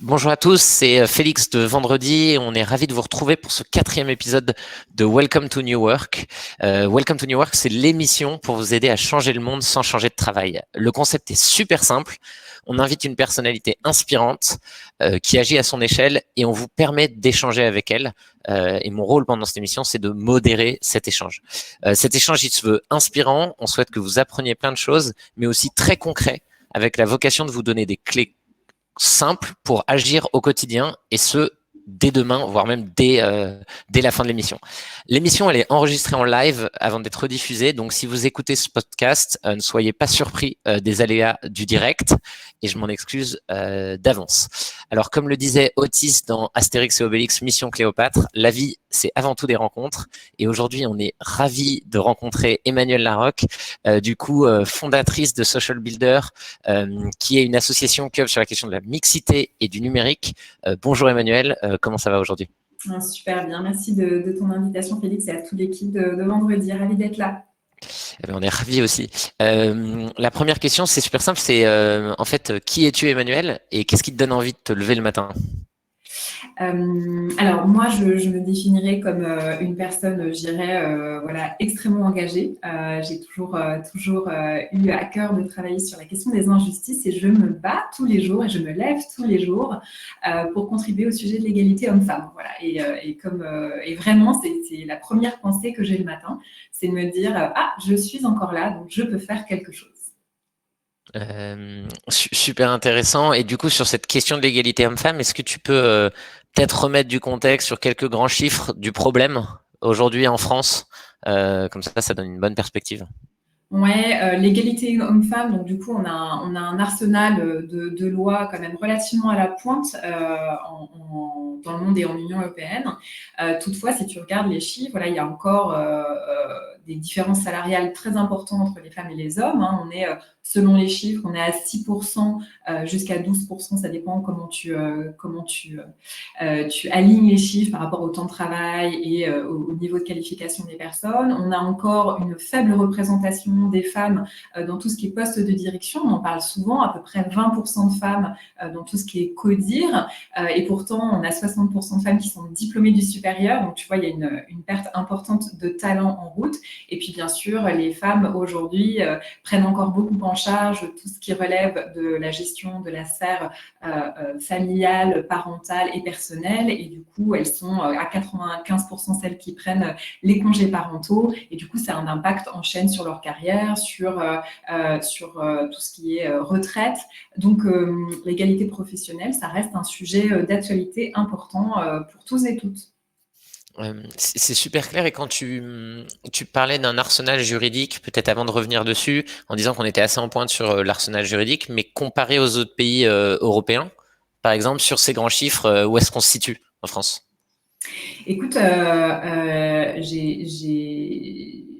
Bonjour à tous, c'est Félix de Vendredi et on est ravis de vous retrouver pour ce 4e épisode de Welcome to New Work. Welcome to New Work, c'est l'émission pour vous aider à changer le monde sans changer de travail. Le concept est super simple. On invite une personnalité inspirante qui agit à son échelle et on vous permet d'échanger avec elle. Et mon rôle pendant cette émission, c'est de modérer cet échange. Cet échange, il se veut inspirant. On souhaite que vous appreniez plein de choses, mais aussi très concret, avec la vocation de vous donner des clés simple pour agir au quotidien et ce dès demain, voire même dès la fin de l'émission. L'émission, elle est enregistrée en live avant d'être rediffusée. Donc, si vous écoutez ce podcast, ne soyez pas surpris des aléas du direct et je m'en excuse d'avance. Alors, comme le disait Otis dans Astérix et Obélix, Mission Cléopâtre, la vie, c'est avant tout des rencontres. Et aujourd'hui, on est ravis de rencontrer Emmanuelle Larocque, fondatrice de Social Builder, qui est une association qui œuvre sur la question de la mixité et du numérique. Bonjour Emmanuelle, comment ça va aujourd'hui ? Super bien, merci de ton invitation Félix et à toute l'équipe de Vendredi, ravi d'être là. On est ravis aussi. La première question, c'est super simple, c'est en fait, qui es-tu Emmanuelle et qu'est-ce qui te donne envie de te lever le matin ? Alors moi, je me définirais comme une personne, je dirais, extrêmement engagée. J'ai toujours eu à cœur de travailler sur la question des injustices et je me bats tous les jours et je me lève tous les jours pour contribuer au sujet de l'égalité homme-femme. Voilà. Et vraiment, c'est la première pensée que j'ai le matin, c'est de me dire je suis encore là, donc je peux faire quelque chose. Super intéressant. Et du coup, sur cette question de l'égalité homme-femme, est-ce que tu peux peut-être remettre du contexte sur quelques grands chiffres du problème aujourd'hui en France ? Comme ça donne une bonne perspective. Ouais, l'égalité homme-femme, donc du coup, on a un arsenal de lois quand même relativement à la pointe dans le monde et en Union européenne. Toutefois, si tu regardes les chiffres, voilà, il y a encore des différences salariales très importantes entre les femmes et les hommes. Hein. On est, selon les chiffres, on est à 6% jusqu'à 12%, ça dépend comment tu alignes les chiffres par rapport au temps de travail et au niveau de qualification des personnes. On a encore une faible représentation des femmes dans tout ce qui est poste de direction. On en parle souvent, à peu près 20% de femmes dans tout ce qui est codir. Et pourtant, on a 60% de femmes qui sont diplômées du supérieur. Donc, tu vois, il y a une perte importante de talent en route. Et puis, bien sûr, les femmes aujourd'hui prennent encore beaucoup en charge tout ce qui relève de la gestion de la sphère familiale, parentale et personnelle. Et du coup, elles sont à 95% celles qui prennent les congés parentaux. Et du coup, ça a un impact en chaîne sur leur carrière, sur tout ce qui est retraite. Donc, l'égalité professionnelle, ça reste un sujet d'actualité important pour tous et toutes. C'est super clair. Et quand tu parlais d'un arsenal juridique, peut-être avant de revenir dessus, en disant qu'on était assez en pointe sur l'arsenal juridique, mais comparé aux autres pays européens, par exemple, sur ces grands chiffres, où est-ce qu'on se situe en France ? Écoute,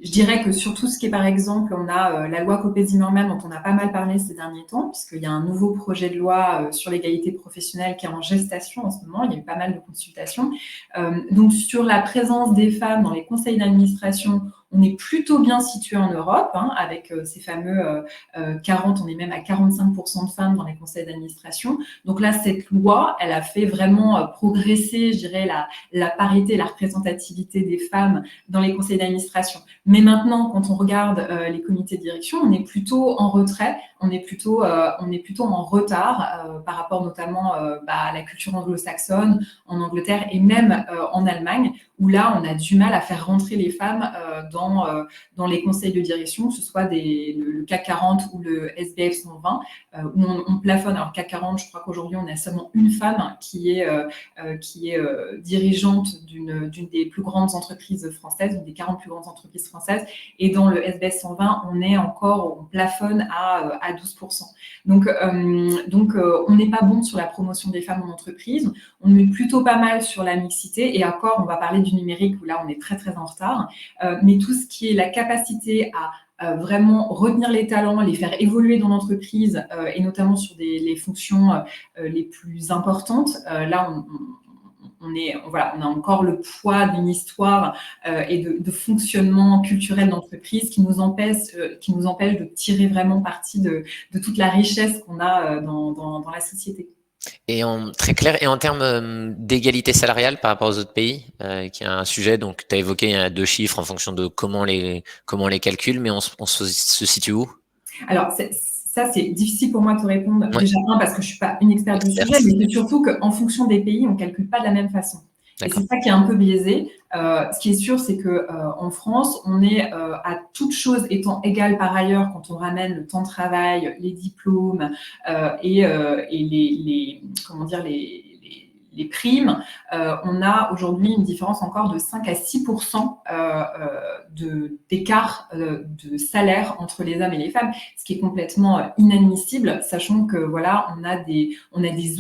je dirais que sur tout ce qui est, par exemple, on a la loi Copé-Zimmermann dont on a pas mal parlé ces derniers temps, puisqu'il y a un nouveau projet de loi sur l'égalité professionnelle qui est en gestation en ce moment. Il y a eu pas mal de consultations. Donc, sur la présence des femmes dans les conseils d'administration, on est plutôt bien situé en Europe, hein, avec ces fameux 40, on est même à 45% de femmes dans les conseils d'administration. Donc là, cette loi, elle a fait vraiment progresser, je dirais, la parité, la représentativité des femmes dans les conseils d'administration. Mais maintenant, quand on regarde les comités de direction, on est plutôt en retrait, on est plutôt en retard par rapport notamment à la culture anglo-saxonne, en Angleterre et même en Allemagne, où là, on a du mal à faire rentrer les femmes dans les conseils de direction, que ce soit le CAC 40 ou le SBF 120, où on plafonne. Alors, CAC 40, je crois qu'aujourd'hui, on a seulement une femme qui est dirigeante d'une des plus grandes entreprises françaises, une des 40 plus grandes entreprises françaises. Et dans le SBF 120, on plafonne à 12%. Donc, on n'est pas bon sur la promotion des femmes en entreprise. On est plutôt pas mal sur la mixité. Et encore, on va parler du numérique où là, on est très, très en retard. Mais tout ce qui est la capacité à vraiment retenir les talents, les faire évoluer dans l'entreprise et notamment sur les fonctions les plus importantes. Là, on a encore le poids d'une histoire et de fonctionnement culturel d'entreprise qui nous empêche de tirer vraiment parti de toute la richesse qu'on a dans la société. Très clair. Et en termes d'égalité salariale par rapport aux autres pays, qui est un sujet, donc tu as évoqué, il y a 2 chiffres en fonction de comment on les calcule, mais on se situe où? Alors, ça, c'est difficile pour moi de te répondre. Ouais, Déjà, parce que je ne suis pas une experte du sujet, experte. mais c'est surtout qu'en fonction des pays, on ne calcule pas de la même façon. Et D'accord. c'est ça qui est un peu biaisé. Ce qui est sûr, c'est qu'en France, on est à toutes choses étant égales par ailleurs quand on ramène le temps de travail, les diplômes et comment dire, les primes, on a aujourd'hui une différence encore de 5 à 6% d'écart de salaire entre les hommes et les femmes, ce qui est complètement inadmissible, sachant que voilà, on a des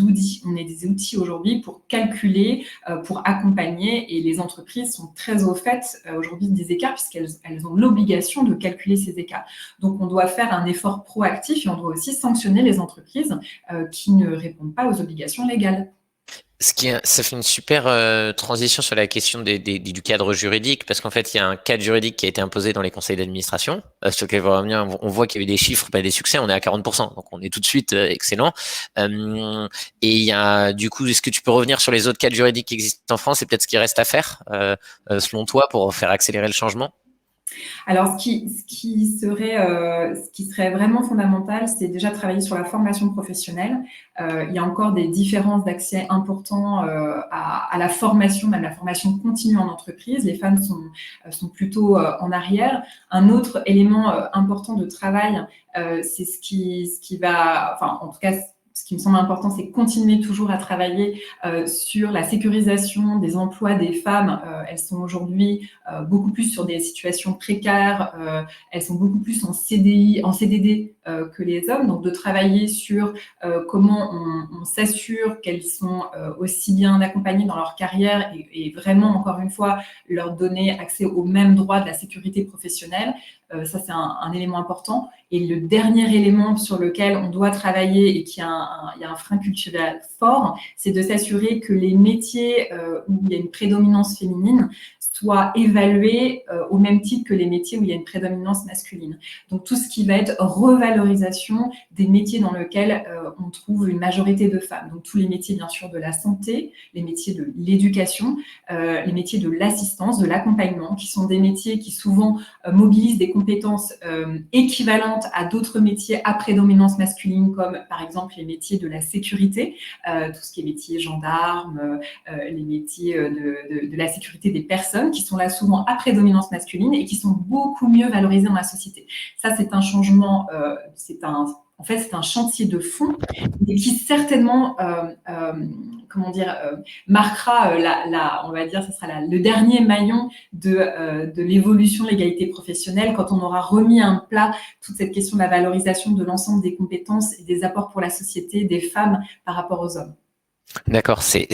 outils aujourd'hui pour calculer, pour accompagner, et les entreprises sont très au fait aujourd'hui des écarts puisqu'elles ont l'obligation de calculer ces écarts. Donc on doit faire un effort proactif et on doit aussi sanctionner les entreprises qui ne répondent pas aux obligations légales. Ça fait une super transition sur la question du cadre juridique, parce qu'en fait, il y a un cadre juridique qui a été imposé dans les conseils d'administration, sur lequel on voit qu'il y a eu des chiffres, des succès, on est à 40%, donc on est tout de suite excellent. Et il y a, du coup, est-ce que tu peux revenir sur les autres cadres juridiques qui existent en France et peut-être ce qui reste à faire, selon toi, pour faire accélérer le changement? Alors, ce qui serait vraiment fondamental, c'est déjà travailler sur la formation professionnelle. Il y a encore des différences d'accès importants à la formation, même la formation continue en entreprise. Les femmes sont plutôt en arrière. Un autre élément important de travail, c'est ce qui va, enfin, en tout cas, ce qui me semble important, c'est continuer toujours à travailler sur la sécurisation des emplois des femmes. Elles sont aujourd'hui beaucoup plus sur des situations précaires, elles sont beaucoup plus en CDI, en CDD que les hommes. Donc, de travailler sur comment on s'assure qu'elles sont aussi bien accompagnées dans leur carrière et vraiment, encore une fois, leur donner accès aux mêmes droits de la sécurité professionnelle. Ça, c'est un élément important. Et le dernier élément sur lequel on doit travailler et qui a il y a un frein culturel fort, c'est de s'assurer que les métiers où il y a une prédominance féminine soient évalués au même titre que les métiers où il y a une prédominance masculine. Donc, tout ce qui va être revalorisation des métiers dans lesquels on trouve une majorité de femmes. Donc, tous les métiers, bien sûr, de la santé, les métiers de l'éducation, les métiers de l'assistance, de l'accompagnement, qui sont des métiers qui souvent mobilisent des compétences équivalentes à d'autres métiers à prédominance masculine, comme par exemple les métiers de la sécurité, tout ce qui est métier gendarme, les métiers de la sécurité des personnes, qui sont là souvent à prédominance masculine et qui sont beaucoup mieux valorisés dans la société. Ça, c'est un changement, en fait, c'est un chantier de fond et qui certainement, marquera on va dire, ce sera le dernier maillon de l'évolution de l'égalité professionnelle quand on aura remis à un plat toute cette question de la valorisation de l'ensemble des compétences et des apports pour la société des femmes par rapport aux hommes. D'accord, c'est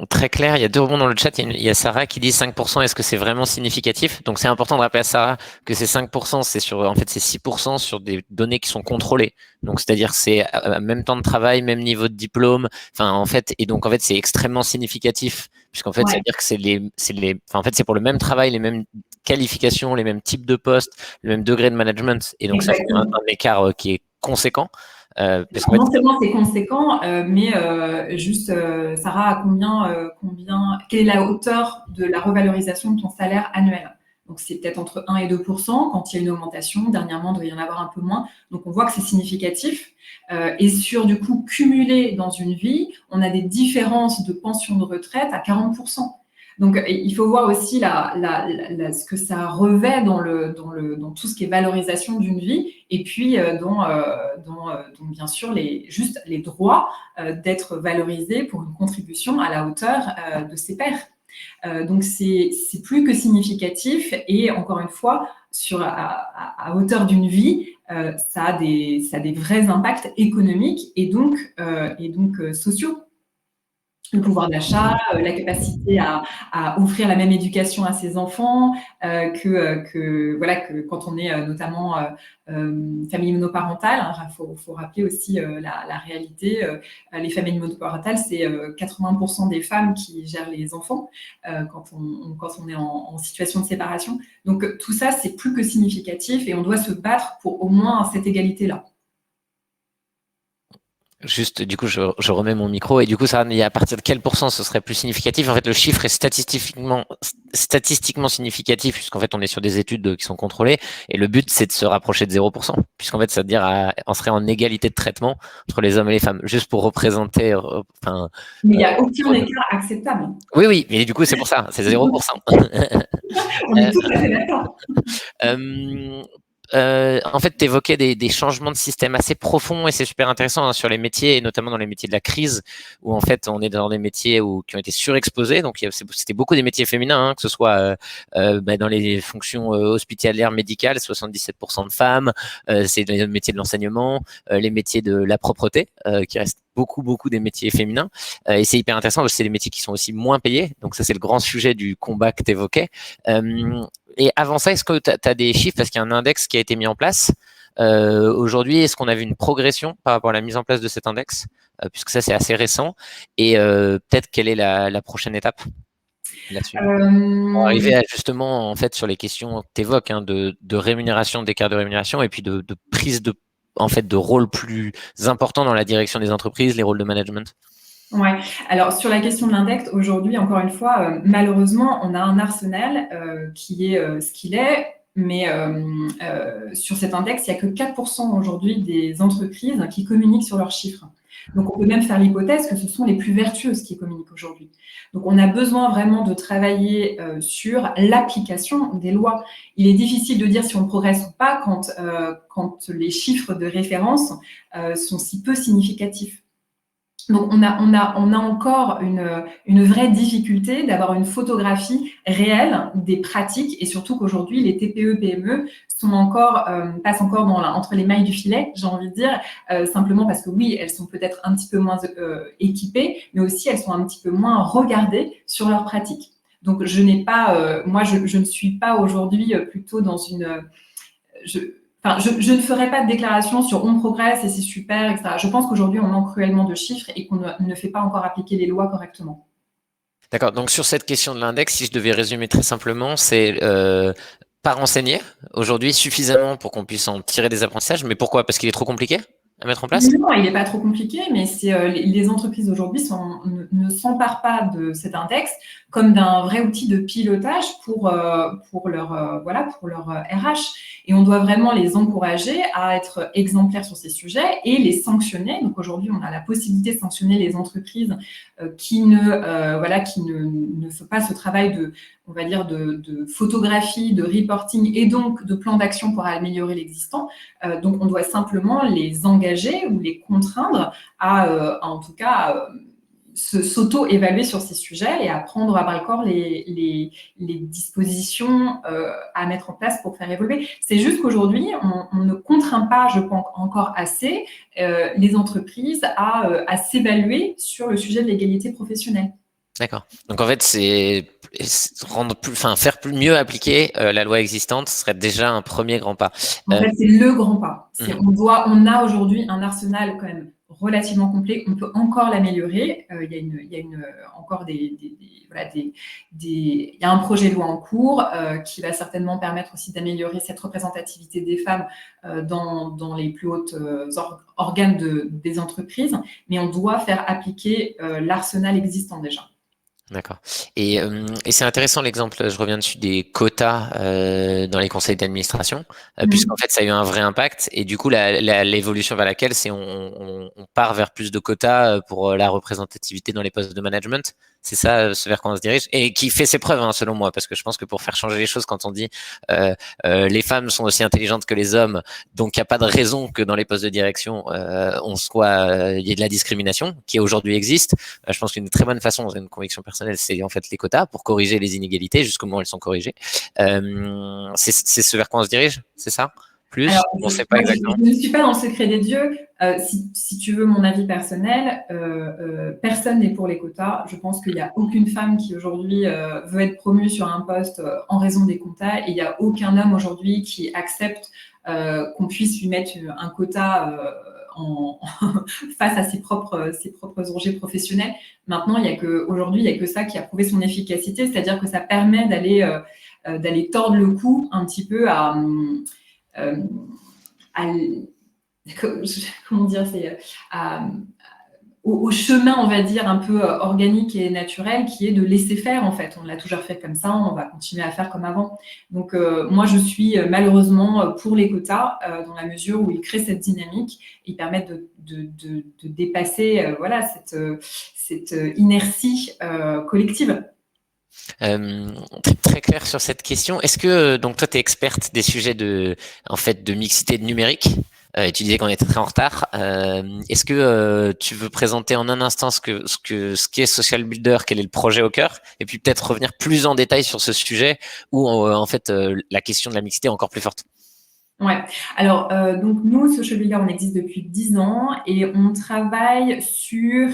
très clair. Il y a 2 rebonds dans le chat. Il y a Sarah qui dit 5%. Est-ce que c'est vraiment significatif? Donc c'est important de rappeler à Sarah que ces 5%, en fait, c'est 6% sur des données qui sont contrôlées. Donc c'est-à-dire c'est même temps de travail, même niveau de diplôme. Enfin en fait, et donc en fait c'est extrêmement significatif puisqu'en fait ça veut dire que en fait c'est pour le même travail, les mêmes qualifications, les mêmes types de postes, le même degré de management. Et donc ça fait un écart qui est conséquent. Non seulement c'est conséquent, mais juste, Sarah, quelle est la hauteur de la revalorisation de ton salaire annuel? Donc, c'est peut-être entre 1 et 2%. Quand il y a une augmentation, dernièrement, il doit y en avoir un peu moins. Donc, on voit que c'est significatif. Et sur, du coup, cumulé dans une vie, on a des différences de pension de retraite à 40%. Donc, il faut voir aussi ce que ça revêt dans tout ce qui est valorisation d'une vie, et puis dans bien sûr juste les droits d'être valorisé pour une contribution à la hauteur de ses pairs. Donc, c'est plus que significatif, et encore une fois, à hauteur d'une vie, ça a des vrais impacts économiques et donc sociaux. Le pouvoir d'achat, la capacité à offrir la même éducation à ses enfants, que quand on est notamment famille monoparentale. Hein, faut rappeler aussi la réalité. Les familles monoparentales, c'est 80% des femmes qui gèrent les enfants quand on est en situation de séparation. Donc tout ça, c'est plus que significatif et on doit se battre pour au moins cette égalité-là. Juste, du coup, je remets mon micro et du coup, ça, à partir de quel pourcent ce serait plus significatif? En fait, le chiffre est statistiquement significatif puisqu'en fait, on est sur des études qui sont contrôlées et le but, c'est de se rapprocher de 0%, puisqu'en fait, ça veut dire on serait en égalité de traitement entre les hommes et les femmes, juste pour représenter, enfin. Mais il n'y a aucun écart acceptable. Oui, oui, mais du coup, c'est pour ça, c'est 0%. On est tout à fait d'accord. En fait, tu évoquais des changements de système assez profonds et c'est super intéressant hein, sur les métiers et notamment dans les métiers de la crise où en fait on est dans des métiers qui ont été surexposés. Donc c'était beaucoup des métiers féminins, hein, que ce soit dans les fonctions hospitalières, médicales, 77% de femmes. C'est les métiers de l'enseignement, les métiers de la propreté qui restent beaucoup des métiers féminins et c'est hyper intéressant parce que c'est des métiers qui sont aussi moins payés. Donc ça c'est le grand sujet du combat que tu évoquais. Et avant ça, est-ce que tu as des chiffres parce qu'il y a un index qui a été mis en place aujourd'hui? Est-ce qu'on a vu une progression par rapport à la mise en place de cet index puisque ça c'est assez récent et peut-être quelle est la prochaine étape là-dessus pour arriver à justement en fait sur les questions que tu évoques hein, de rémunération, d'écart de rémunération et puis de prise de en fait de rôle plus important dans la direction des entreprises, les rôles de management. Ouais. Alors sur la question de l'index, aujourd'hui, encore une fois, malheureusement, on a un arsenal qui est ce qu'il est, mais sur cet index, il n'y a que 4% aujourd'hui des entreprises qui communiquent sur leurs chiffres. Donc on peut même faire l'hypothèse que ce sont les plus vertueuses qui communiquent aujourd'hui. Donc on a besoin vraiment de travailler sur l'application des lois. Il est difficile de dire si on progresse ou pas quand les chiffres de référence sont si peu significatifs. Donc, on a encore une vraie difficulté d'avoir une photographie réelle des pratiques et surtout qu'aujourd'hui, les TPE, PME passent encore entre les mailles du filet, j'ai envie de dire, simplement parce que oui, elles sont peut-être un petit peu moins équipées, mais aussi elles sont un petit peu moins regardées sur leurs pratiques. Donc, moi, je ne suis pas aujourd'hui plutôt dans je ne ferai pas de déclaration sur on progresse et c'est super, etc. Je pense qu'aujourd'hui, on manque cruellement de chiffres et qu'on ne fait pas encore appliquer les lois correctement. D'accord. Donc sur cette question de l'index, si je devais résumer très simplement, c'est pas renseigné aujourd'hui suffisamment pour qu'on puisse en tirer des apprentissages. Mais pourquoi? Parce qu'il est trop compliqué à mettre en place? Non, il n'est pas trop compliqué, mais les entreprises aujourd'hui ne s'emparent pas de cet index comme d'un vrai outil de pilotage pour leur RH. Et on doit vraiment les encourager à être exemplaires sur ces sujets et les sanctionner. Donc aujourd'hui, on a la possibilité de sanctionner les entreprises qui ne font pas ce travail on va dire, de photographie, de reporting et donc de plan d'action pour améliorer l'existant. Donc, on doit simplement les engager ou les contraindre en tout cas, s'auto-évaluer sur ces sujets et à prendre à bras-le-corps les dispositions à mettre en place pour faire évoluer. C'est juste qu'aujourd'hui, on ne contraint pas, je pense, encore assez les entreprises à s'évaluer sur le sujet de l'égalité professionnelle. D'accord. Donc en fait, faire mieux appliquer la loi existante serait déjà un premier grand pas. En fait, c'est le grand pas. On a aujourd'hui un arsenal quand même relativement complet. On peut encore l'améliorer. Il y a encore il y a un projet de loi en cours qui va certainement permettre aussi d'améliorer cette représentativité des femmes dans les plus hautes organes des entreprises. Mais on doit faire appliquer l'arsenal existant déjà. D'accord. Et c'est intéressant l'exemple, je reviens dessus, des quotas dans les conseils d'administration, puisqu'en fait ça a eu un vrai impact. Et du coup, l'évolution vers laquelle c'est on part vers plus de quotas pour la représentativité dans les postes de management. C'est ça, ce vers quoi on se dirige, et qui fait ses preuves, hein, selon moi, parce que je pense que pour faire changer les choses, quand on dit les femmes sont aussi intelligentes que les hommes, donc il n'y a pas de raison que dans les postes de direction, il y ait de la discrimination qui aujourd'hui existe. Je pense qu'une très bonne façon, c'est une conviction personnelle, c'est en fait les quotas pour corriger les inégalités, jusqu'au moment où elles sont corrigées. C'est ce vers quoi on se dirige, c'est ça? Plus, alors, on ne sait pas exactement. Je ne suis pas dans le secret des dieux. Si tu veux mon avis personnel, personne n'est pour les quotas. Je pense qu'il n'y a aucune femme qui aujourd'hui veut être promue sur un poste en raison des quotas et il n'y a aucun homme aujourd'hui qui accepte qu'on puisse lui mettre un quota face à ses propres enjeux professionnels. Maintenant, aujourd'hui, il n'y a que ça qui a prouvé son efficacité, c'est-à-dire que ça permet d'aller tordre le cou un petit peu à comment dire, c'est au chemin, on va dire, un peu organique et naturel, qui est de laisser faire, en fait. On l'a toujours fait comme ça, on va continuer à faire comme avant. Donc, moi, je suis malheureusement pour les quotas, dans la mesure où ils créent cette dynamique, ils permettent de dépasser voilà, cette inertie collective. Très, très clair sur cette question. Est-ce que donc toi, tu es experte des sujets en fait, de mixité de numérique et tu disais qu'on était très en retard. Est-ce que tu veux présenter en un instant ce qu'est Social Builder, quel est le projet au cœur, et puis peut-être revenir plus en détail sur ce sujet où en fait la question de la mixité est encore plus forte. Ouais. Alors, donc nous, Social Builder, on existe depuis 10 ans et on travaille sur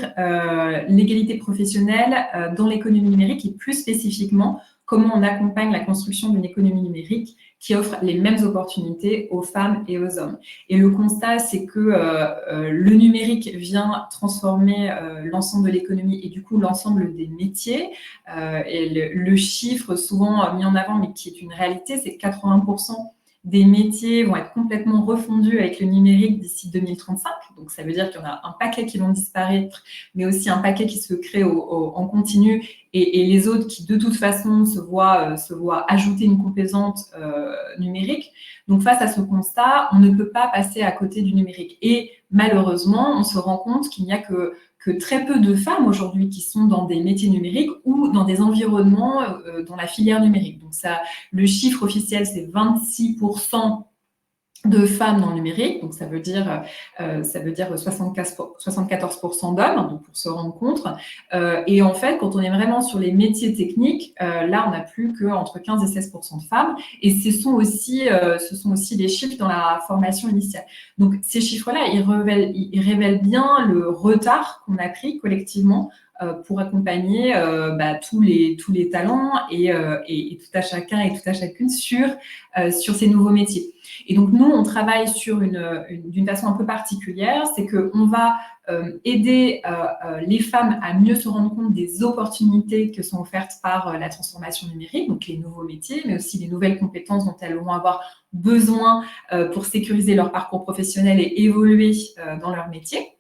l'égalité professionnelle dans l'économie numérique et plus spécifiquement, comment on accompagne la construction d'une économie numérique qui offre les mêmes opportunités aux femmes et aux hommes. Et le constat, c'est que le numérique vient transformer l'ensemble de l'économie et du coup l'ensemble des métiers. Et le chiffre souvent mis en avant, mais qui est une réalité, c'est que 80% des métiers vont être complètement refondus avec le numérique d'ici 2035. Donc, ça veut dire qu'il y en a un paquet qui vont disparaître, mais aussi un paquet qui se crée en continu et les autres qui, de toute façon, se voient ajouter une composante numérique. Donc, face à ce constat, on ne peut pas passer à côté du numérique. Et malheureusement, on se rend compte qu'il n'y a que très peu de femmes aujourd'hui qui sont dans des métiers numériques ou dans des environnements dans la filière numérique. Donc ça, le chiffre officiel, c'est 26% de femmes dans le numérique, donc ça veut dire 74% d'hommes, donc pour se rendre compte. Et en fait, quand on est vraiment sur les métiers techniques, là, on n'a plus qu'entre 15 et 16% de femmes. Et ce sont aussi les chiffres dans la formation initiale. Donc ces chiffres-là, ils révèlent bien le retard qu'on a pris collectivement pour accompagner tous les talents et tout à chacun et tout à chacune sur ces nouveaux métiers. Et donc, nous, on travaille d'une façon un peu particulière, c'est qu'on va aider les femmes à mieux se rendre compte des opportunités que sont offertes par la transformation numérique, donc les nouveaux métiers, mais aussi les nouvelles compétences dont elles vont avoir besoin pour sécuriser leur parcours professionnel et évoluer dans leur métier.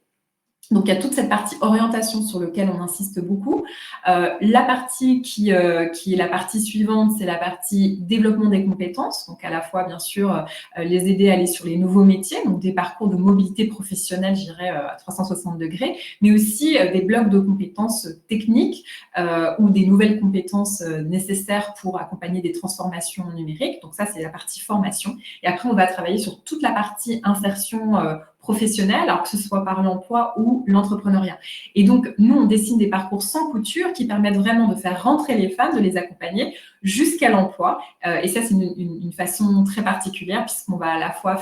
Donc, il y a toute cette partie orientation sur laquelle on insiste beaucoup. La partie qui est la partie suivante, c'est la partie développement des compétences. Donc, à la fois, bien sûr, les aider à aller sur les nouveaux métiers, donc des parcours de mobilité professionnelle, je dirais, à 360 degrés, mais aussi des blocs de compétences techniques ou des nouvelles compétences nécessaires pour accompagner des transformations numériques. Donc, ça, c'est la partie formation. Et après, on va travailler sur toute la partie insertion professionnelle, alors que ce soit par l'emploi ou l'entrepreneuriat. Et donc, nous, on dessine des parcours sans couture qui permettent vraiment de faire rentrer les femmes, de les accompagner jusqu'à l'emploi. Et ça, c'est une façon très particulière puisqu'on va à la fois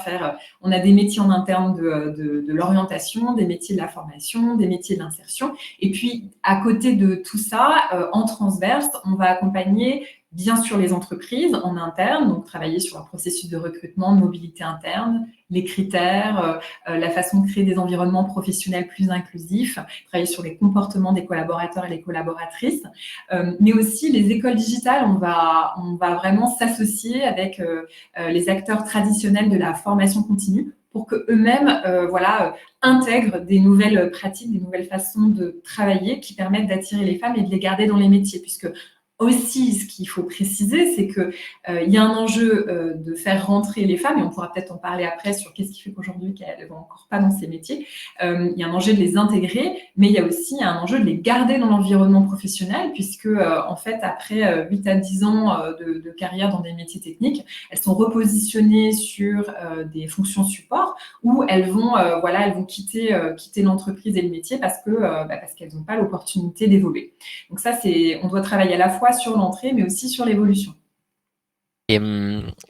on a des métiers en interne de l'orientation, des métiers de la formation, des métiers de l'insertion. Et puis, à côté de tout ça, en transverse, on va accompagner bien sûr les entreprises en interne, donc travailler sur leur processus de recrutement, de mobilité interne, les critères, la façon de créer des environnements professionnels plus inclusifs, travailler sur les comportements des collaborateurs et les collaboratrices, mais aussi les écoles digitales. On va vraiment s'associer avec les acteurs traditionnels de la formation continue pour qu'eux-mêmes intègrent des nouvelles pratiques, des nouvelles façons de travailler qui permettent d'attirer les femmes et de les garder dans les métiers, puisque aussi, ce qu'il faut préciser, c'est qu'il y a un enjeu de faire rentrer les femmes, et on pourra peut-être en parler après sur qu'est-ce qui fait qu'aujourd'hui qu'elles ne vont encore pas dans ces métiers. Il y a un enjeu de les intégrer, mais il y a aussi un enjeu de les garder dans l'environnement professionnel, puisque en fait, après 8 à 10 ans de carrière dans des métiers techniques, elles sont repositionnées sur des fonctions support où elles vont quitter l'entreprise et le métier parce qu'elles n'ont pas l'opportunité d'évoluer. Donc ça, on doit travailler à la fois sur l'entrée, mais aussi sur l'évolution. Et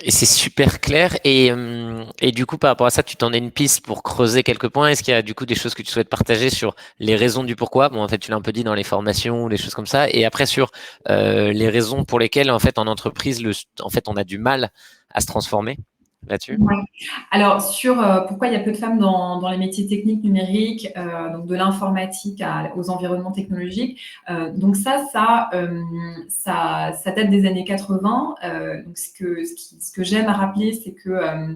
c'est super clair. Et du coup, par rapport à ça, tu t'en as une piste pour creuser quelques points. Est-ce qu'il y a du coup des choses que tu souhaites partager sur les raisons du pourquoi? Bon, en fait, tu l'as un peu dit dans les formations ou des choses comme ça. Et après, sur les raisons pour lesquelles, en fait, en entreprise, on a du mal à se transformer là-dessus. Ouais. Alors, sur pourquoi il y a peu de femmes dans les métiers techniques numériques, donc de l'informatique aux environnements technologiques. Donc ça date des années 80. Donc ce que j'aime à rappeler, c'est que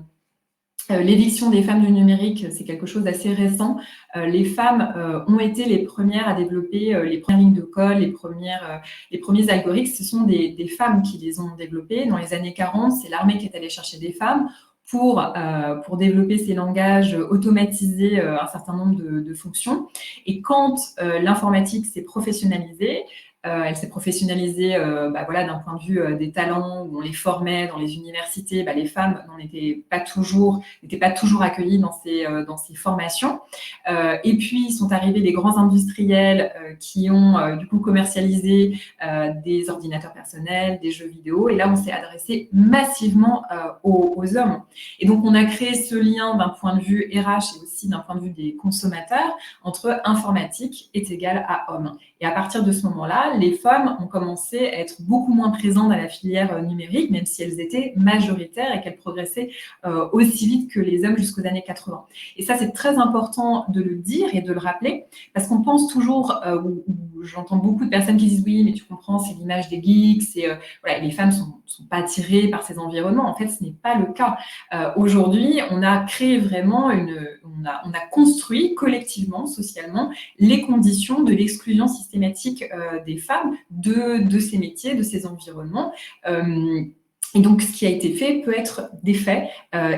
L'éviction des femmes du numérique, c'est quelque chose d'assez récent. Les femmes ont été les premières à développer les premières lignes de code, les premiers algorithmes. Ce sont des femmes qui les ont développés. Dans les années 40, c'est l'armée qui est allée chercher des femmes pour développer ces langages, automatiser un certain nombre de fonctions. Et quand l'informatique s'est professionnalisée, elle s'est professionnalisée voilà, d'un point de vue des talents, où on les formait dans les universités. Les femmes n'étaient pas toujours accueillies dans ces formations. Et puis, sont arrivés des grands industriels qui ont du coup commercialisé des ordinateurs personnels, des jeux vidéo. Et là, on s'est adressé massivement aux hommes. Et donc, on a créé ce lien d'un point de vue RH et aussi d'un point de vue des consommateurs entre informatique est égal à homme. Et à partir de ce moment-là, les femmes ont commencé à être beaucoup moins présentes dans la filière numérique, même si elles étaient majoritaires et qu'elles progressaient aussi vite que les hommes jusqu'aux années 80. Et ça, c'est très important de le dire et de le rappeler, parce qu'on pense toujours, j'entends beaucoup de personnes qui disent « oui, mais tu comprends, c'est l'image des geeks, voilà, les femmes sont pas attirées par ces environnements ». En fait, ce n'est pas le cas. Aujourd'hui, on a créé vraiment on a construit collectivement, socialement, les conditions de l'exclusion systématique des femmes de ces métiers, de ces environnements. Et donc, ce qui a été fait peut être défait.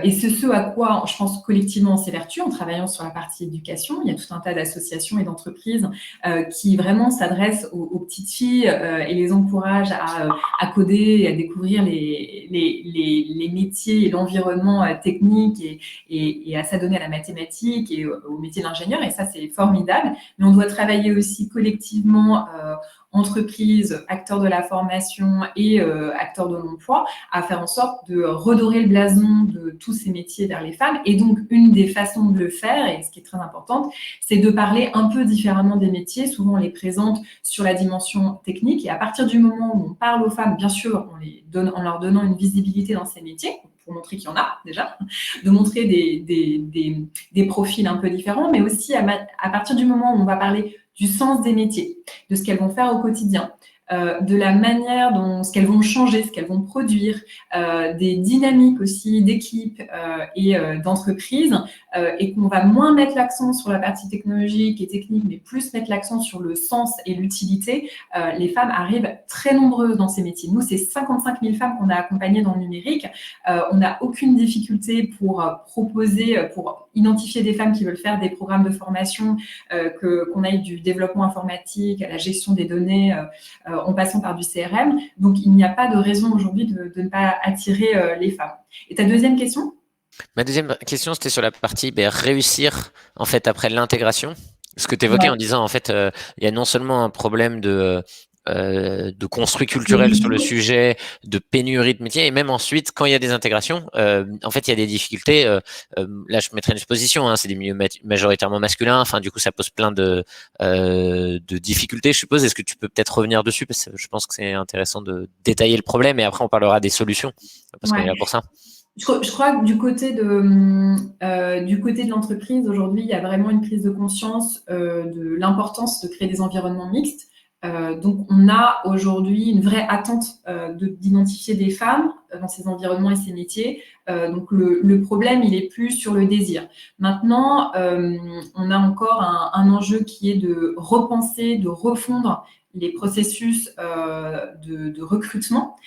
Et c'est ce à quoi, je pense, collectivement, on s'évertue en travaillant sur la partie éducation. Il y a tout un tas d'associations et d'entreprises qui vraiment s'adressent aux petites filles et les encouragent à coder et à découvrir les métiers et l'environnement technique et à s'adonner à la mathématique et au métier d'ingénieur. Et ça, c'est formidable. Mais on doit travailler aussi collectivement entreprises, acteurs de la formation et acteurs de l'emploi, à faire en sorte de redorer le blason de tous ces métiers vers les femmes. Et donc, une des façons de le faire, et ce qui est très important, c'est de parler un peu différemment des métiers. Souvent, on les présente sur la dimension technique. Et à partir du moment où on parle aux femmes, bien sûr, en leur donnant une visibilité dans ces métiers, pour montrer qu'il y en a déjà, de montrer des profils un peu différents, mais aussi à partir du moment où on va parler du sens des métiers, de ce qu'elles vont faire au quotidien, de la manière dont ce qu'elles vont changer, ce qu'elles vont produire, des dynamiques aussi d'équipe et d'entreprise, et qu'on va moins mettre l'accent sur la partie technologique et technique, mais plus mettre l'accent sur le sens et l'utilité. Les femmes arrivent très nombreuses dans ces métiers. Nous, c'est 55 000 femmes qu'on a accompagnées dans le numérique. On n'a aucune difficulté pour pour identifier des femmes qui veulent faire des programmes de formation, qu'on aille du développement informatique à la gestion des données, en passant par du CRM. Donc, il n'y a pas de raison aujourd'hui de ne pas attirer les femmes. Et ta deuxième question ? Ma deuxième question, c'était sur la partie réussir en fait après l'intégration. Ce que tu évoquais en disant en fait, il y a non seulement un problème de construit culturel sur le sujet, de pénurie de métiers, et même ensuite, quand il y a des intégrations, en fait, il y a des difficultés. Là, je mettrais une supposition, hein, c'est des milieux majoritairement masculins. Enfin, du coup, ça pose plein de difficultés, je suppose. Est-ce que tu peux peut-être revenir dessus, parce que je pense que c'est intéressant de détailler le problème, et après, on parlera des solutions, parce qu'on est là pour ça. Je crois que du côté de l'entreprise, aujourd'hui, il y a vraiment une prise de conscience de l'importance de créer des environnements mixtes. Donc, on a aujourd'hui une vraie attente d'identifier des femmes dans ces environnements et ces métiers. Donc, le problème, il est plus sur le désir. Maintenant, on a encore un enjeu qui est de repenser, de refondre les processus de recrutement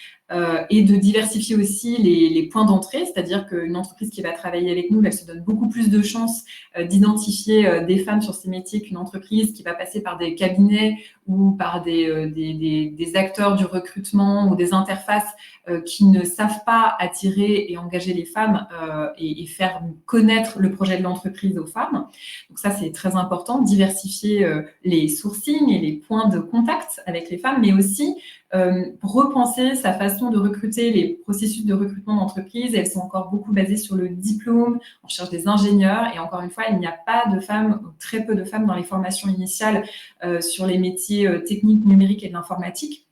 et de diversifier aussi les points d'entrée, c'est-à-dire qu'une entreprise qui va travailler avec nous, elle se donne beaucoup plus de chances d'identifier des femmes sur ces métiers qu'une entreprise qui va passer par des cabinets ou par des acteurs du recrutement ou des interfaces qui ne savent pas attirer et engager les femmes et faire connaître le projet de l'entreprise aux femmes. Donc ça, c'est très important, diversifier les sourcings et les points de contact avec les femmes, mais aussi repenser sa façon de recruter. Les processus de recrutement d'entreprise, elles sont encore beaucoup basées sur le diplôme. On cherche des ingénieurs et encore une fois, il n'y a pas de femmes, très peu de femmes dans les formations initiales sur les métiers techniques, numériques et de l'informatique.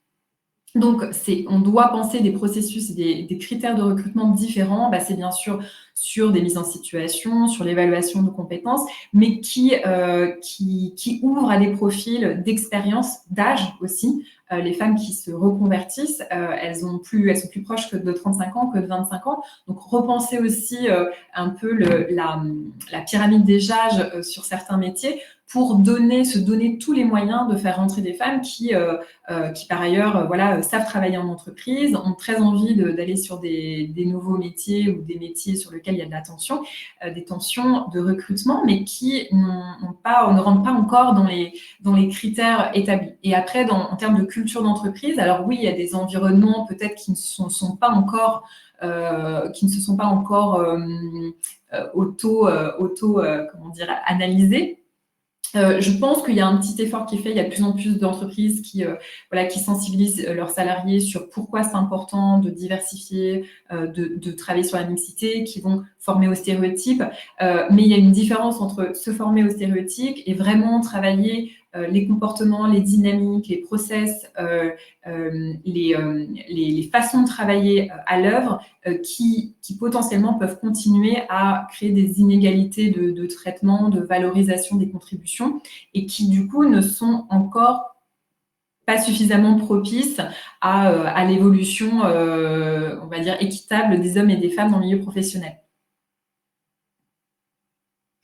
Donc, on doit penser des processus et des critères de recrutement différents. C'est bien sûr sur des mises en situation, sur l'évaluation de compétences, mais qui ouvrent à des profils d'expérience, d'âge aussi. Les femmes qui se reconvertissent, elles sont plus proches que de 35 ans que de 25 ans. Donc, repenser aussi un peu la pyramide des âges sur certains métiers pour se donner tous les moyens de faire rentrer des femmes qui par ailleurs savent travailler en entreprise, ont très envie d'aller sur des nouveaux métiers ou des métiers sur lesquels il y a de la tension, des tensions de recrutement, mais qui ne rentrent pas encore dans les critères établis. Et après, en termes de culture d'entreprise, alors oui, il y a des environnements peut-être qui ne se sont pas encore analysés. Je pense qu'il y a un petit effort qui est fait. Il y a de plus en plus d'entreprises qui sensibilisent leurs salariés sur pourquoi c'est important de diversifier, de travailler sur la mixité, qui vont former aux stéréotypes. Mais il y a une différence entre se former aux stéréotypes et vraiment travailler les comportements, les dynamiques, les process, les façons de travailler à l'œuvre qui potentiellement peuvent continuer à créer des inégalités de traitement, de valorisation des contributions et qui du coup ne sont encore pas suffisamment propices à l'évolution, on va dire, équitable des hommes et des femmes dans le milieu professionnel.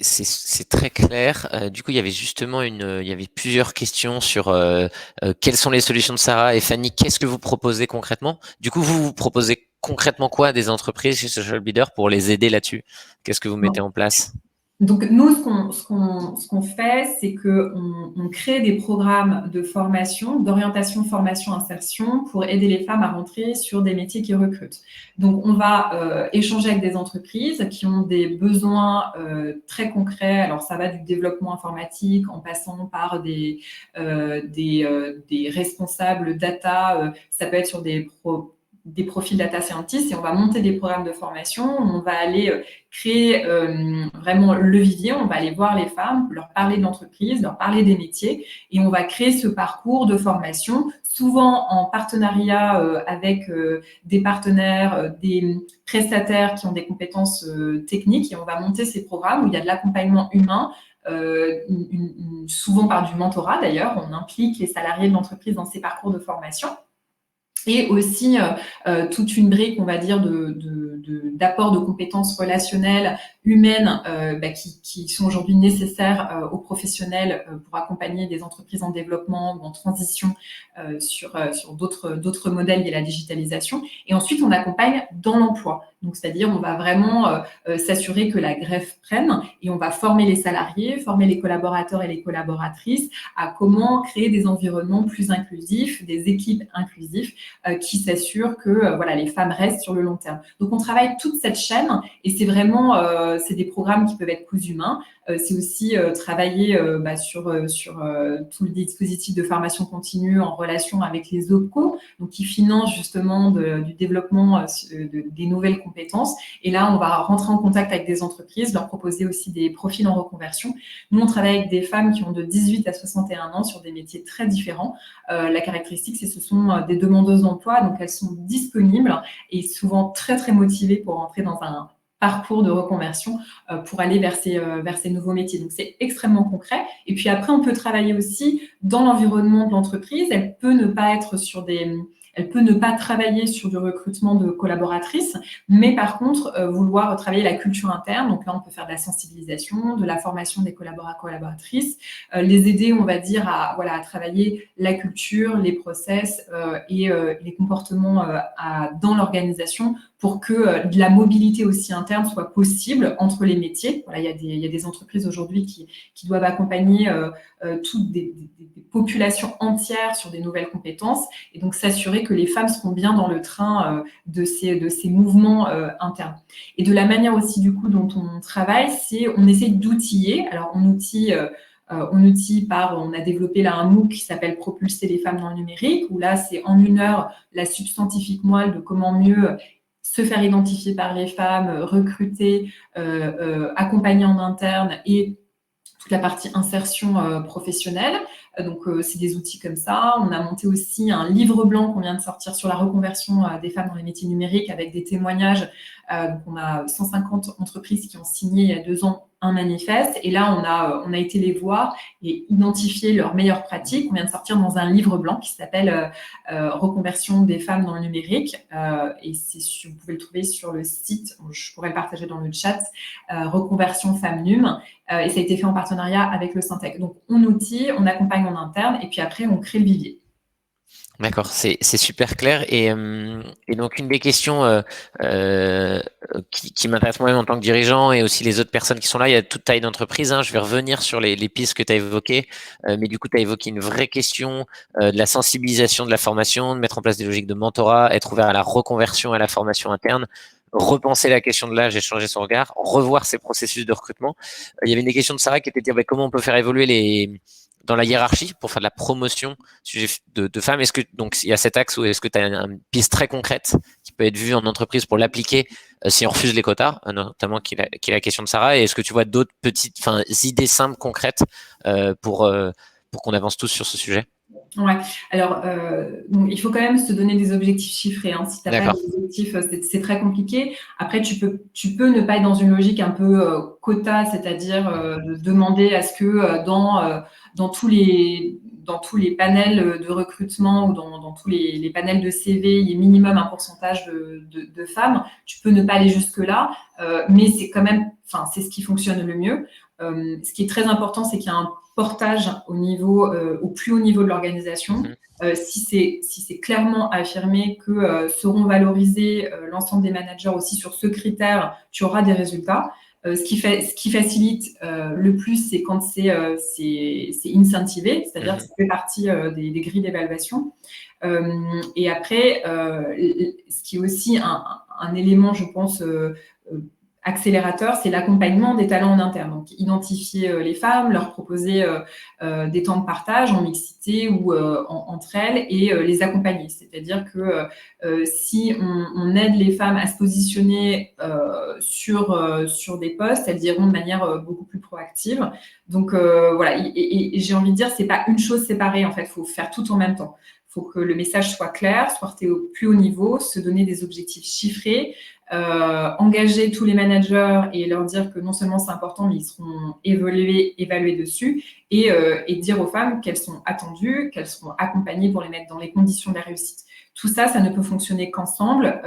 C'est très clair. Du coup, il y avait plusieurs questions sur quelles sont les solutions de Sarah et Fanny. Qu'est-ce que vous proposez concrètement? Du coup, vous proposez concrètement quoi à des entreprises chez Social Leader pour les aider là-dessus? Qu'est-ce que vous mettez en place? Donc, nous, ce qu'on fait, c'est qu'on crée des programmes de formation, d'orientation, formation, insertion pour aider les femmes à rentrer sur des métiers qui recrutent. Donc, on va échanger avec des entreprises qui ont des besoins très concrets. Alors, ça va du développement informatique en passant par des responsables data. Ça peut être sur des profils data scientists et on va monter des programmes de formation. On va aller créer vraiment le vivier, on va aller voir les femmes, leur parler de l'entreprise, leur parler des métiers et on va créer ce parcours de formation, souvent en partenariat avec des partenaires, des prestataires qui ont des compétences techniques et on va monter ces programmes où il y a de l'accompagnement humain, souvent par du mentorat d'ailleurs, on implique les salariés de l'entreprise dans ces parcours de formation. Et aussi toute une brique, on va dire, d'apport de compétences relationnelles, humaines, qui sont aujourd'hui nécessaires aux professionnels pour accompagner des entreprises en développement ou en transition sur d'autres modèles liés à la digitalisation. Et ensuite, on accompagne dans l'emploi. Donc, c'est-à-dire, on va vraiment s'assurer que la greffe prenne et on va former les salariés, former les collaborateurs et les collaboratrices à comment créer des environnements plus inclusifs, des équipes inclusives qui s'assurent que les femmes restent sur le long terme. Donc, on travaille toute cette chaîne et c'est vraiment c'est des programmes qui peuvent être cousus main. C'est aussi travailler sur tout le dispositif de formation continue en relation avec les OPCO, donc qui financent justement du développement des nouvelles compétences. Et là, on va rentrer en contact avec des entreprises, leur proposer aussi des profils en reconversion. Nous, on travaille avec des femmes qui ont de 18 à 61 ans sur des métiers très différents. La caractéristique, c'est que ce sont des demandeuses d'emploi, donc elles sont disponibles et souvent très, très motivées pour entrer dans un parcours de reconversion pour aller vers ces nouveaux métiers. Donc, c'est extrêmement concret. Et puis après, on peut travailler aussi dans l'environnement de l'entreprise. Elle peut ne pas travailler sur du recrutement de collaboratrices, mais par contre, vouloir travailler la culture interne. Donc là, on peut faire de la sensibilisation, de la formation des collaboratrices, les aider, on va dire, à travailler la culture, les process et les comportements dans l'organisation pour que de la mobilité aussi interne soit possible entre les métiers. Voilà, il y a des entreprises aujourd'hui qui doivent accompagner toutes des populations entières sur des nouvelles compétences et donc s'assurer que les femmes seront bien dans le train de ces mouvements internes. Et de la manière aussi du coup dont on travaille, c'est on essaie d'outiller. Alors on outille on a développé là un MOOC qui s'appelle Propulser les femmes dans le numérique, où là c'est en 1 heure la substantifique moelle de comment mieux se faire identifier par les femmes, recruter, accompagner en interne et toute la partie insertion professionnelle. Donc, c'est des outils comme ça. On a monté aussi un livre blanc qu'on vient de sortir sur la reconversion des femmes dans les métiers numériques avec des témoignages. Donc, on a 150 entreprises qui ont signé il y a 2 ans un manifeste. Et là, on a été les voir et identifier leurs meilleures pratiques. On vient de sortir dans un livre blanc qui s'appelle Reconversion des femmes dans le numérique. Et vous pouvez le trouver sur le site, je pourrais le partager dans le chat, Reconversion Femmes Num. Et ça a été fait en partenariat avec le Syntec. Donc, on outille, on accompagne en interne et puis après, on crée le vivier. D'accord, c'est super clair. Et donc, une des questions qui m'intéresse moi-même en tant que dirigeant et aussi les autres personnes qui sont là, il y a toute taille d'entreprise. Je vais revenir sur les pistes que tu as évoquées. Mais du coup, tu as évoqué une vraie question de la sensibilisation de la formation, de mettre en place des logiques de mentorat, être ouvert à la reconversion, à la formation interne, repenser la question de l'âge et changer son regard, revoir ses processus de recrutement. Il y avait une des questions de Sarah qui était de dire comment on peut faire évoluer dans la hiérarchie pour faire de la promotion de femmes. Est-ce que donc il y a cet axe où est-ce que tu as une piste très concrète qui peut être vue en entreprise pour l'appliquer si on refuse les quotas, notamment qui est la question de Sarah, et est-ce que tu vois d'autres petites idées simples concrètes pour qu'on avance tous sur ce sujet? Ouais. Alors, donc, il faut quand même se donner des objectifs chiffrés. Si tu n'as pas d'objectifs, c'est très compliqué. Après, tu peux ne pas être dans une logique un peu quota, c'est-à-dire de demander à ce que dans tous les panels de recrutement ou dans tous les panels de CV, il y ait minimum un pourcentage de femmes. Tu peux ne pas aller jusque-là, mais c'est quand même, c'est ce qui fonctionne le mieux. Ce qui est très important, c'est qu'il y a un portage au plus haut niveau de l'organisation. Si c'est clairement affirmé que seront valorisés l'ensemble des managers aussi sur ce critère, tu auras des résultats. Ce qui facilite le plus, c'est quand c'est incentivé, c'est-à-dire que ça fait partie des grilles d'évaluation. Et après, ce qui est aussi un élément, je pense, accélérateur, c'est l'accompagnement des talents en interne. Donc, identifier les femmes, leur proposer des temps de partage en mixité ou entre elles et les accompagner. C'est-à-dire que si on aide les femmes à se positionner sur des postes, elles iront de manière beaucoup plus proactive. Donc, voilà. Et j'ai envie de dire, c'est pas une chose séparée, en fait. Il faut faire tout en même temps. Il faut que le message soit clair, soit porté au plus haut niveau, se donner des objectifs chiffrés, engager tous les managers et leur dire que non seulement c'est important, mais ils seront évalués dessus et dire aux femmes qu'elles sont attendues, qu'elles seront accompagnées pour les mettre dans les conditions de la réussite. Tout ça, ça ne peut fonctionner qu'ensemble.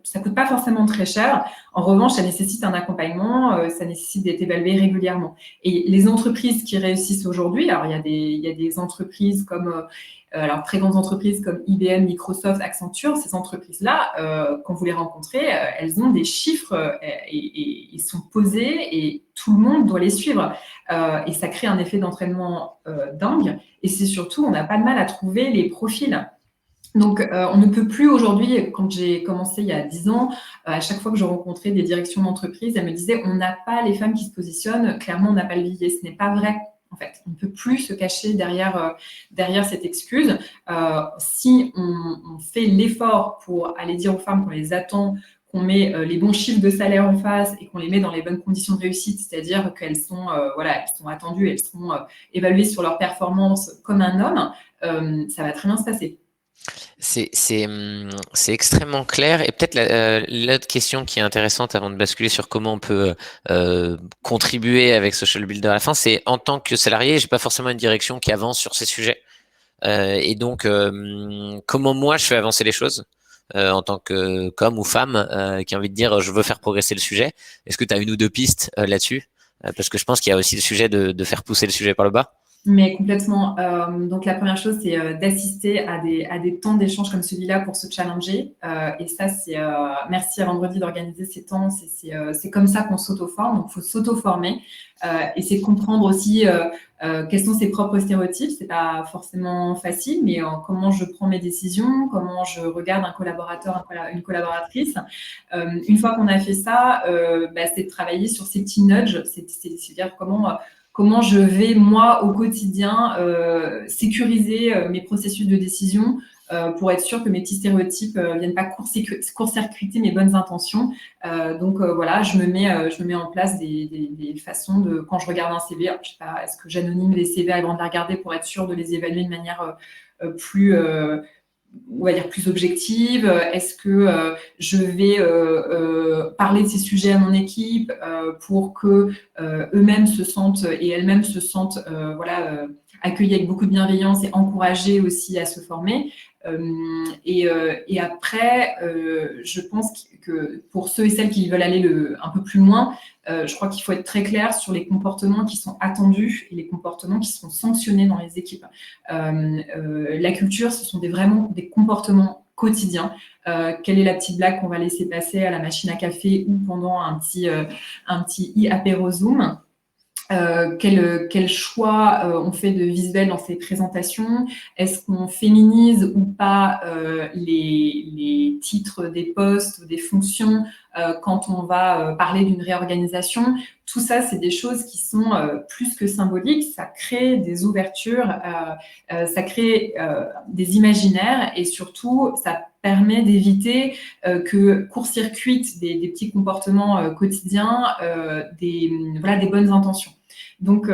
Ça coûte pas forcément très cher. En revanche, ça nécessite un accompagnement, ça nécessite d'être évalué régulièrement. Et les entreprises qui réussissent aujourd'hui, alors il y a des entreprises comme alors très grandes entreprises comme IBM, Microsoft, Accenture, ces entreprises-là, quand vous les rencontrez, elles ont des chiffres et sont posées et tout le monde doit les suivre. Et ça crée un effet d'entraînement dingue. Et c'est surtout, on n'a pas de mal à trouver les profils. Donc, on ne peut plus aujourd'hui, quand j'ai commencé il y a 10 ans, à chaque fois que je rencontrais des directions d'entreprise, elles me disaient « on n'a pas les femmes qui se positionnent, clairement, on n'a pas le vivier ». Ce n'est pas vrai, en fait. On ne peut plus se cacher derrière cette excuse. Si on fait l'effort pour aller dire aux femmes qu'on les attend, qu'on met les bons chiffres de salaire en face et qu'on les met dans les bonnes conditions de réussite, c'est-à-dire qu'elles sont, elles sont attendues, elles seront évaluées sur leur performance comme un homme, ça va très bien se passer. C'est extrêmement clair. Et peut-être l'autre question qui est intéressante avant de basculer sur comment on peut contribuer avec Social Builder à la fin, c'est en tant que salarié, j'ai pas forcément une direction qui avance sur ces sujets. Et donc, comment moi je fais avancer les choses en tant qu'homme ou femme qui a envie de dire je veux faire progresser le sujet. Est-ce que tu as une ou deux pistes là-dessus? Parce que je pense qu'il y a aussi le sujet de faire pousser le sujet par le bas. Mais complètement. Donc, la première chose, c'est d'assister à des temps d'échange comme celui-là pour se challenger. Et ça, c'est merci à Vendredi d'organiser ces temps. C'est comme ça qu'on s'auto-forme. Donc, il faut s'auto-former. Et c'est comprendre aussi quels sont ses propres stéréotypes. C'est pas forcément facile, mais comment je prends mes décisions, comment je regarde un collaborateur, une collaboratrice. Une fois qu'on a fait ça, c'est de travailler sur ces petits nudges. C'est-à-dire comment je vais, moi, au quotidien, sécuriser mes processus de décision pour être sûr que mes petits stéréotypes viennent pas court-circuiter mes bonnes intentions. Donc voilà, je me mets en place des façons de, quand je regarde un CV, je sais pas, est-ce que j'anonyme les CV avant de les regarder pour être sûr de les évaluer de manière plus on va dire plus objective. Est-ce que je vais parler de ces sujets à mon équipe pour que eux-mêmes se sentent et elles-mêmes se sentent accueillis avec beaucoup de bienveillance et encouragés aussi à se former. Et après, je pense que pour ceux et celles qui veulent aller un peu plus loin, je crois qu'il faut être très clair sur les comportements qui sont attendus et les comportements qui seront sanctionnés dans les équipes. La culture, ce sont vraiment des comportements quotidiens. Quelle est la petite blague qu'on va laisser passer à la machine à café ou pendant un petit apéro Zoom? Quel choix on fait de visuel dans ces présentations? Est-ce qu'on féminise ou pas les titres des postes ou des fonctions quand on va parler d'une réorganisation? Tout ça, c'est des choses qui sont plus que symboliques. Ça crée des ouvertures, ça crée des imaginaires et surtout, ça permet d'éviter que court-circuitent des petits comportements quotidiens des bonnes intentions. Donc,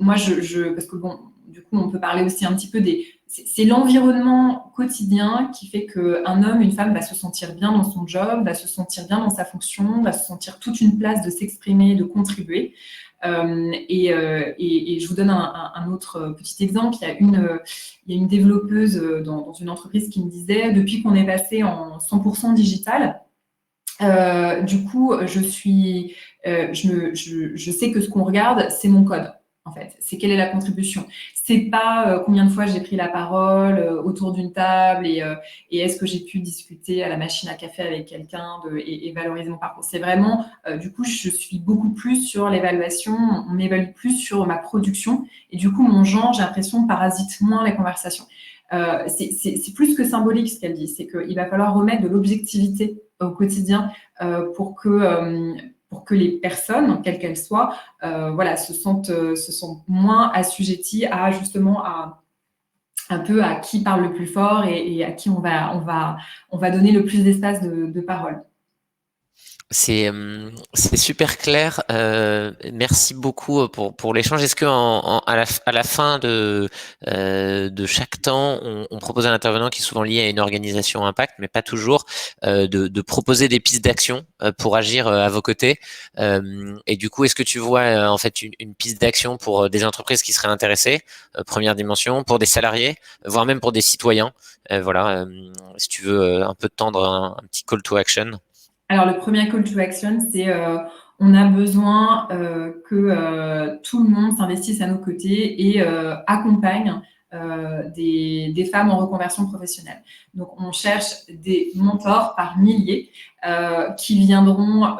moi, parce que bon, du coup, on peut parler aussi un petit peu c'est l'environnement quotidien qui fait qu'un homme, une femme va se sentir bien dans son job, va se sentir bien dans sa fonction, va se sentir toute une place de s'exprimer, de contribuer. Et je vous donne un autre petit exemple. Il y a une développeuse dans une entreprise qui me disait, depuis qu'on est passé en 100% digital, du coup, je sais que ce qu'on regarde, c'est mon code, en fait. C'est quelle est la contribution. C'est pas combien de fois j'ai pris la parole autour d'une table et est-ce que j'ai pu discuter à la machine à café avec quelqu'un et valoriser mon parcours. C'est vraiment, du coup, je suis beaucoup plus sur l'évaluation. On m'évalue plus sur ma production et du coup, mon genre, j'ai l'impression, parasite moins les conversations. C'est plus que symbolique ce qu'elle dit. C'est qu'il va falloir remettre de l'objectivité au quotidien pour que les personnes, quelles qu'elles soient, se sentent moins assujetties à justement un peu à qui parle le plus fort et à qui on va donner le plus d'espace de parole. C'est super clair. Merci beaucoup pour l'échange. Est-ce que à la fin de chaque temps, on propose à l'intervenant qui est souvent lié à une organisation impact, mais pas toujours, de proposer des pistes d'action pour agir à vos côtés. Et du coup, est-ce que tu vois en fait une piste d'action pour des entreprises qui seraient intéressées, première dimension, pour des salariés, voire même pour des citoyens. Voilà, si tu veux un peu tendre un petit call to action. Alors, le premier call to action, c'est on a besoin que tout le monde s'investisse à nos côtés et accompagne des femmes en reconversion professionnelle. Donc, on cherche des mentors par milliers qui viendront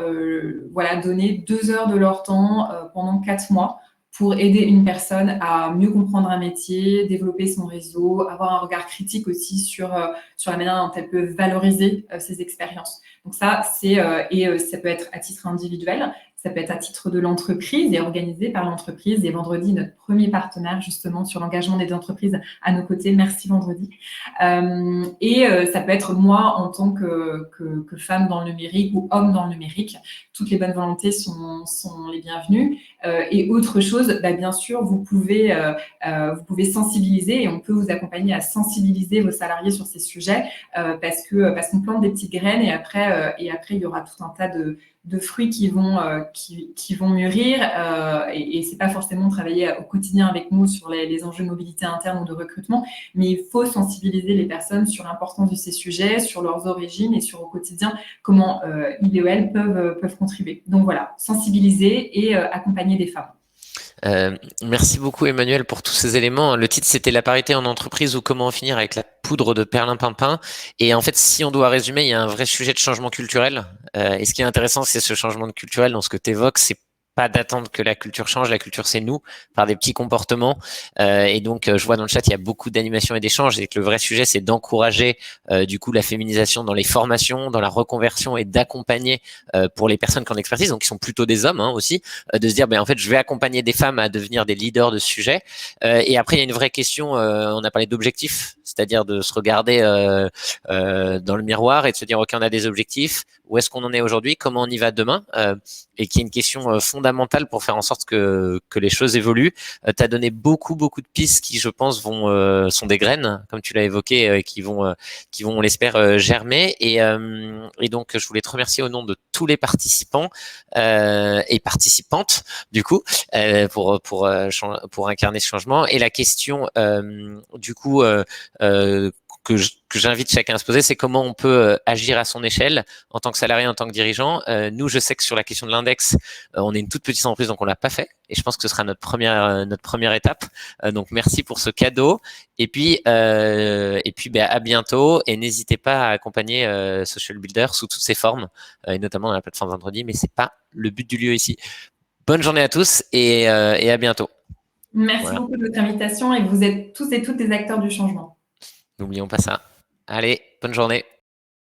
donner 2 heures de leur temps pendant 4 mois pour aider une personne à mieux comprendre un métier, développer son réseau, avoir un regard critique aussi sur la manière dont elle peut valoriser ses expériences. Donc ça, ça peut être à titre individuel, ça peut être à titre de l'entreprise et organisé par l'entreprise. Et Vendredi, notre premier partenaire justement sur l'engagement des entreprises à nos côtés. Merci Vendredi. Ça peut être moi en tant que femme dans le numérique ou homme dans le numérique. Toutes les bonnes volontés sont les bienvenues. Et autre chose, bien sûr, vous pouvez sensibiliser et on peut vous accompagner à sensibiliser vos salariés sur ces sujets parce qu'on plante des petites graines et après il y aura tout un tas de fruits qui vont mûrir et c'est pas forcément travailler au quotidien avec nous sur les enjeux de mobilité interne ou de recrutement, mais il faut sensibiliser les personnes sur l'importance de ces sujets, sur leurs origines et sur au quotidien comment ils et elles peuvent contribuer. Donc voilà, sensibiliser et accompagner des femmes. Merci beaucoup Emmanuel pour tous ces éléments. Le titre c'était la parité en entreprise ou comment en finir avec la poudre de perlimpinpin. Et en fait, si on doit résumer, il y a un vrai sujet de changement culturel. Et ce qui est intéressant, c'est ce changement culturel dans ce que tu évoques, c'est pas d'attendre que la culture change. La culture, c'est nous, par des petits comportements. Et donc, je vois dans le chat, il y a beaucoup d'animation et d'échanges, et que le vrai sujet, c'est d'encourager du coup la féminisation dans les formations, dans la reconversion, et d'accompagner pour les personnes qui ont l'expertise, donc qui sont plutôt des hommes aussi, de se dire, en fait, je vais accompagner des femmes à devenir des leaders de ce sujet. Et après, il y a une vraie question. On a parlé d'objectifs, c'est-à-dire de se regarder dans le miroir et de se dire, ok, on a des objectifs. Où est-ce qu'on en est aujourd'hui? Comment on y va demain? Et qui est une question fondamentale pour faire en sorte que les choses évoluent. Tu as donné beaucoup de pistes qui, je pense, sont des graines, comme tu l'as évoqué, qui vont, on l'espère, germer. Et donc, je voulais te remercier au nom de tous les participants et participantes, du coup, pour incarner ce changement. Et la question, du coup, que j'invite chacun à se poser, c'est comment on peut agir à son échelle en tant que salarié, en tant que dirigeant. Nous, je sais que sur la question de l'index, on est une toute petite entreprise, donc on l'a pas fait. Et je pense que ce sera notre première étape. Donc merci pour ce cadeau. Et puis à bientôt. Et n'hésitez pas à accompagner Social Builder sous toutes ses formes, et notamment dans la plateforme Vendredi. Mais c'est pas le but du lieu ici. Bonne journée à tous et à bientôt. Merci beaucoup de votre invitation, et vous êtes tous et toutes des acteurs du changement. N'oublions pas ça. Allez, bonne journée.